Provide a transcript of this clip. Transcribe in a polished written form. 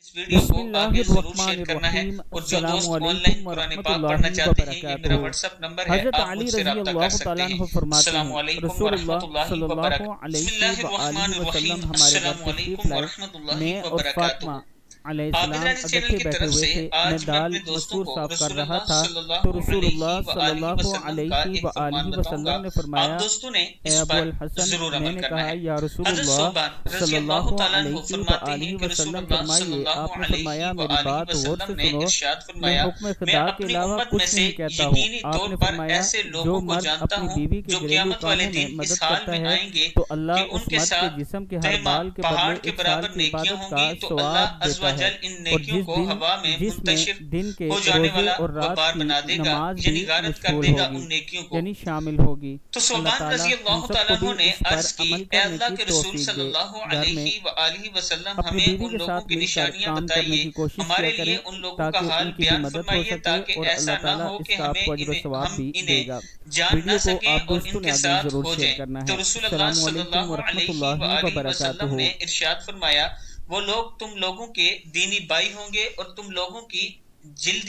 اس video کو آگے ضرور شیئر کرنا ہے، Bismillahirrahmanirrahim. اور جو دوست Assalamu آن لائن alaikum قرآن پاک پڑھنا warahmatullahi چاہتے ہیں، یہ میرا wabarakatuh. واٹس ایپ نمبر ہے، حضرت آپ مجھ علی سے رضی رابطہ اللہ کر سکتے تعالیٰ ہیں۔ عنہ فرماتے السلام ہیں علیکم رسول ورحمۃ اللہ اللہ صلی اللہ وبرکاتہ۔ بسم علیہ اللہ وآلہ الرحمن الرحیم، وسلم ہمارے گھر السلام تشریف علیکم لائے۔ ورحمۃ اللہ میں اور وبرکاتہ۔ فاطمہ علیہ عابد السلام راضی چینل اگرچہ کی بیٹھے طرف ہوئے سے تھے، میں آج میں دال اپنے دوستوں مسور کو صاف کر رسول رہا اللہ تھا صلی اللہ تو رسول اللہ علیہ صلی وآلہ اللہ وسلم کا علیہ ایک فرمان وآلہ بتاؤں گا، وسلم نے آپ فرمایا، دوستوں نے اے اس ابو پر الحسن، ضرور میں عمل نے کرنا کہا ہے۔ یا رسول حضرت اللہ صوبان رضی صلی اللہ اللہ تعالیٰ عنہ علیہ فرماتے ہیں وآلہ کہ رسول وسلم اللہ صلی فرمائیے، اللہ آپ نے علیہ فرمایا میری وآلہ بات غور وسلم سے نے سنو، ارشاد میں فرمایا، حکم میں خدا کے اپنی علاوہ امت میں کچھ سے نہیں کہتا ہوں۔ یقینی آپ طور نے پر فرمایا، ایسے جو لوگوں کو مرد جانتا اپنی ہوں بیوی کے جو گھریلو قیامت والے کاموں میں دن اس مدد حال کرتا میں ہے آئیں گے تو کہ اللہ ان اس کے مرد کے ساتھ جسم کے ہر تہمہ بال کے پہاڑ بدلے کے 1 سال برابر کی نیکیاں عبادت ہوں کا گی، تو اللہ ثواب عز و دیتا ہے، جل ان اور نیکیوں کو ہوا میں جس میں منتشر دن کے ہو جانے روزے والا اور رات غبار کی بنا دے گا، نماز یعنی بھی غارت کر مشغول دے گا ہوگی، ان نیکیوں کو۔ یعنی شامل ہوگی۔ تو اللہ صوبان تعالیٰ رضی ہم اللہ سب تعالیٰ کو عنہ بھی نے اس پر عرض کی، عمل اے کرنے اللہ کی کے رسول توفیق صلی دے۔ اللہ گھر میں علیہ وآلہ وسلم اپنی ہمیں بیوی ان کے لوگوں ساتھ کی مل کر نشانیاں کام کرنے بتائیے، کی کوشش کیا ہمارے کریں لیے ان لوگوں کا تاکہ حال ان کی بھی بیان مدد ہو فرمائیے، سکے تاکہ اور ایسا اللہ نہ تعالیٰ ہو اس کہ کا آپ ہمیں کو اجر و ثواب ہم بھی دے انہیں گا۔ جان نہ ویڈیو کو سکیں آپ اور ان دوستوں نے کے آگے ساتھ ضرور ہو شیئر جائیں۔ کرنا ہے۔ تو رسول اللہ السلام صلی علیکم اللہ ورحمۃ علیہ اللہ وآلہ وسلم وبرکاتہ۔ نے ارشاد فرمایا، وہ لوگ تم لوگوں کے دینی بھائی ہوں گے اور تم لوگوں کی جلد